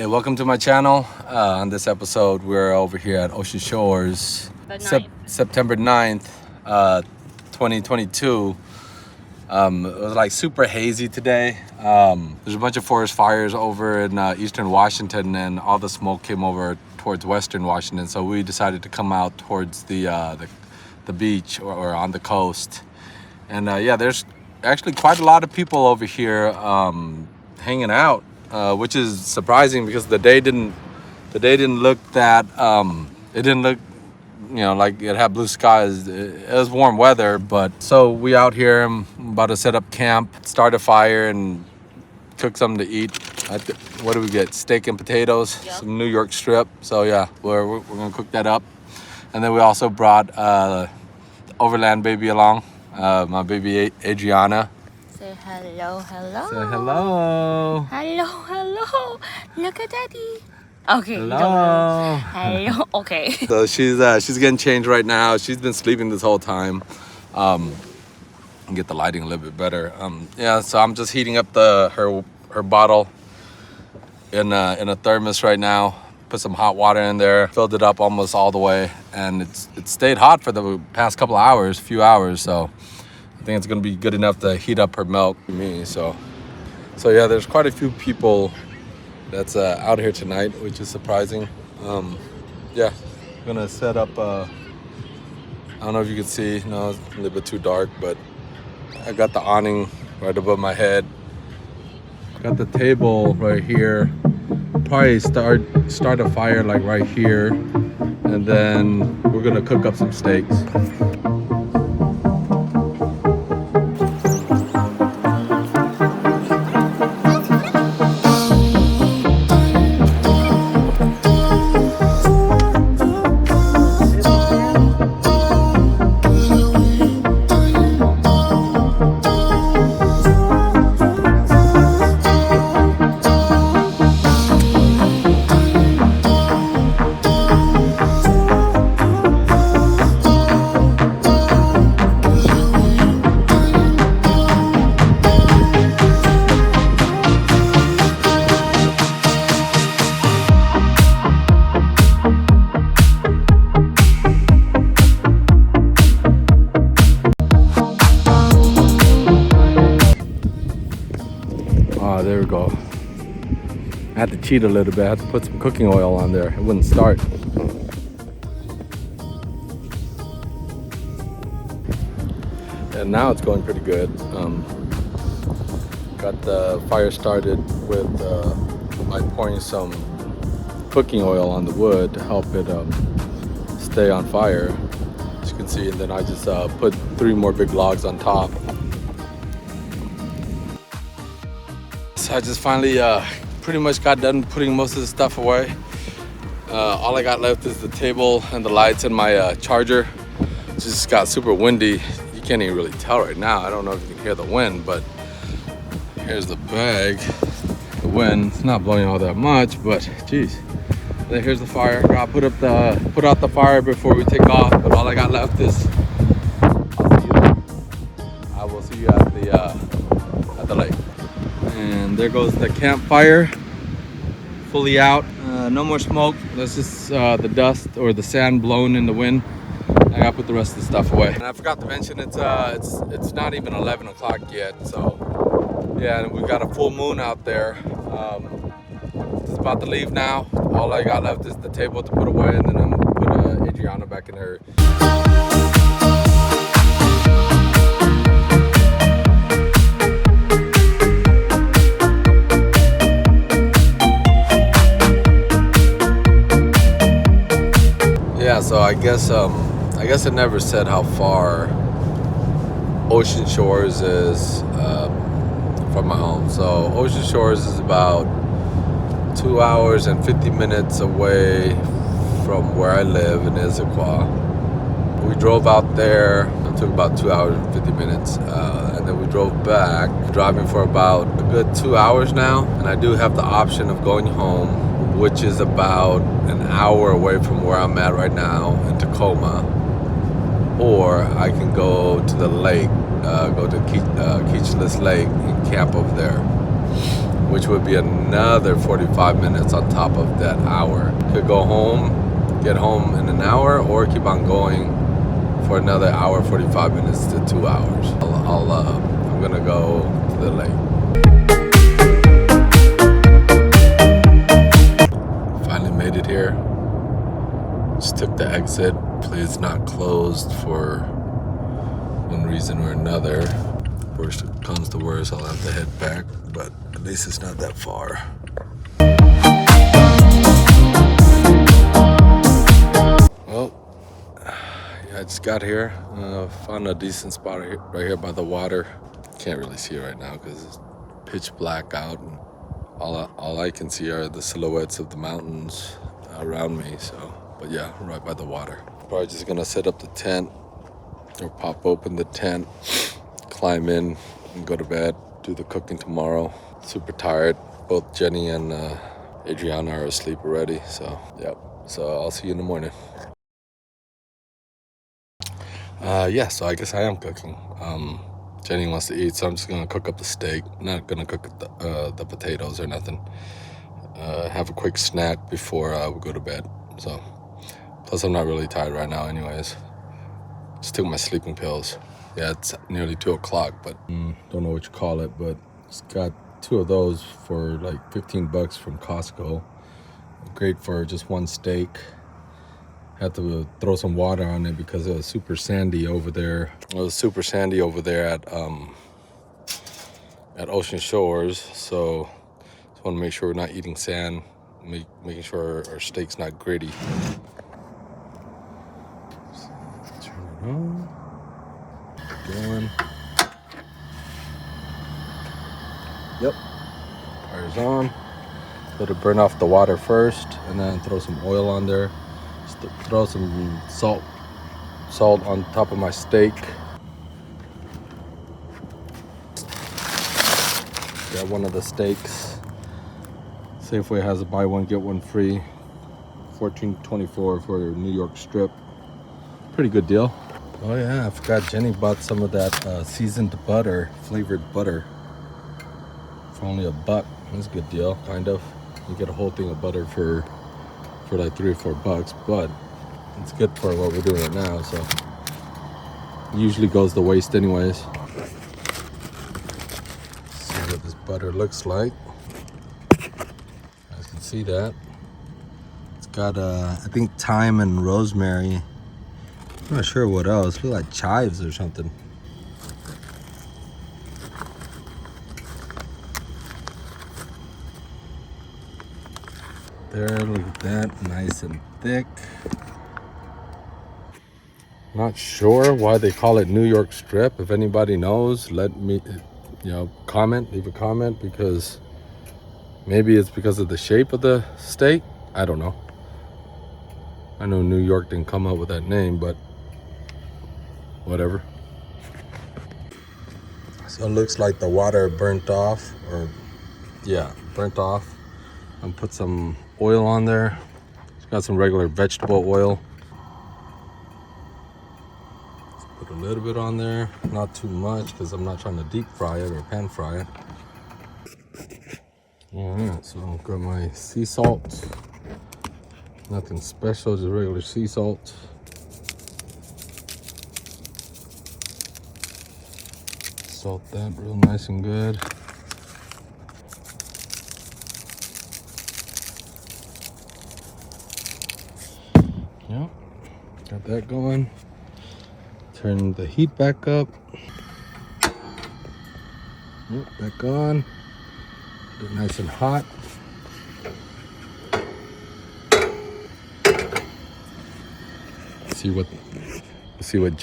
Hey, welcome to my channel. On this episode, we're over here at Ocean Shores, September 9th, 2022. It was like super hazy today. There's a bunch of forest fires over in eastern Washington, and all the smoke came over towards western Washington. So we decided to come out towards the beach or on the coast. And yeah, there's actually quite a lot of people over here hanging out. Which is surprising because the day didn't look that it didn't look like it had blue skies. It was warm weather, but so we out here. I'm about to set up camp, start a fire, and cook something to eat. What do we get? Steak and potatoes, some New York strip. So yeah, we're gonna cook that up, and then we also brought Overland baby along, my baby Adriana. Say hello, hello. Say hello. Hello, hello. Look at daddy. Okay. Hello. Hello. Okay. So she's getting changed right now. She's been sleeping this whole time. Get the lighting a little bit better. Yeah. So I'm just heating up her bottle in a thermos right now. Put some hot water in there. Filled it up almost all the way, and it stayed hot for the past few hours. So I think it's gonna be good enough to heat up her milk for me. So yeah, there's quite a few people that's out here tonight, which is surprising. Yeah, I'm gonna set up. I don't know if you can see. No, it's a little bit too dark, but I got the awning right above my head. Got the table right here. Probably start a fire like right here, and then we're gonna cook up some steaks. There we go. I had to cheat a little bit. I had to put some cooking oil on there. It wouldn't start. And now it's going pretty good. Got the fire started with by pouring some cooking oil on the wood to help it stay on fire, as you can see. And then I just put 3 more big logs on top. I just finally pretty much got done putting most of the stuff away. All I got left is the table and the lights and my charger. It just got super windy. You can't even really tell right now. I don't know if you can hear the wind, but here's the bag. The wind, it's not blowing all that much, but geez. Then here's the fire. Gotta put out the fire before we take off, but all I got left is I will see you at the lake. And there goes the campfire, fully out. No more smoke. That's just the dust or the sand blown in the wind. I gotta put the rest of the stuff away. And I forgot to mention it's not even 11 o'clock yet. So yeah, and we've got a full moon out there. It's about to leave now. All I got left is the table to put away, and then I'm gonna put Adriana back in her. Yeah, so I guess it never said how far Ocean Shores is from my home. So Ocean Shores is about 2 hours and 50 minutes away from where I live in Issaquah. We drove out there. It took about 2 hours and 50 minutes, and then we drove back, driving for about a good 2 hours now. And I do have the option of going home, which is about an hour away from where I'm at right now in Tacoma, or I can go to the lake, go to Keechelus Lake and camp over there. which would be another 45 minutes on top of that hour. Could go home, get home in an hour, or keep on going for another hour, 45 minutes to 2 hours. I'm gonna go to the lake. Finally made it here. Just took the exit. Hopefully it's not closed for one reason or another. Worst comes to worst, I'll have to head back, but at least it's not that far. Well, yeah, I just got here. Found a decent spot right here by the water. Can't really see it right now because it's pitch black out, and all I can see are the silhouettes of the mountains around me. So, but yeah, right by the water. Probably just gonna set up the tent or pop open the tent, climb in, and go to bed. Do the cooking tomorrow. Super tired. Both Jenny and Adriana are asleep already. So, yep. So I'll see you in the morning. Yeah, so I guess I am cooking. Jenny wants to eat, so I'm just gonna cook up the steak. Not gonna cook the potatoes or nothing. Have a quick snack before we go to bed. So, plus I'm not really tired right now anyways. Just took my sleeping pills. Yeah, it's nearly 2 o'clock, but don't know what you call it, but just got 2 of those for like 15 bucks from Costco. Great for just one steak. Had to throw some water on it because it was super sandy over there. It was super sandy over there at Ocean Shores, so just want to make sure we're not eating sand, making sure our steak's not gritty. Turn it on. Going. Yep. Fire's on. Let it burn off the water first, and then throw some oil on there. Just throw some salt on top of my steak. Got one of the steaks. Safeway has a buy one get one free. $14.24 for New York strip. Pretty good deal. Oh yeah, I forgot Jenny bought some of that seasoned butter, flavored butter, for only $1. That's a good deal, kind of. You get a whole thing of butter for like $3 or $4, but it's good for what we're doing right now, so it usually goes to waste anyways. See what this butter looks like. You guys can see that. It's got I think thyme and rosemary. I'm not sure what else. It looks like chives or something. There, look at that, nice and thick. Not sure why they call it New York strip. If anybody knows, let me, leave a comment, because maybe it's because of the shape of the steak. I don't know. I know New York didn't come up with that name, but whatever. So it looks like the water burnt off, burnt off. And put some oil on there. It's got some regular vegetable oil. Let's put a little bit on there, not too much, because I'm not trying to deep fry it or pan fry it. All right, so I've got my sea salt. Nothing special, just regular sea salt. Salt that real nice and good. Yep, got that going. Turn the heat back up. Yep, back on. Get it nice and hot. See what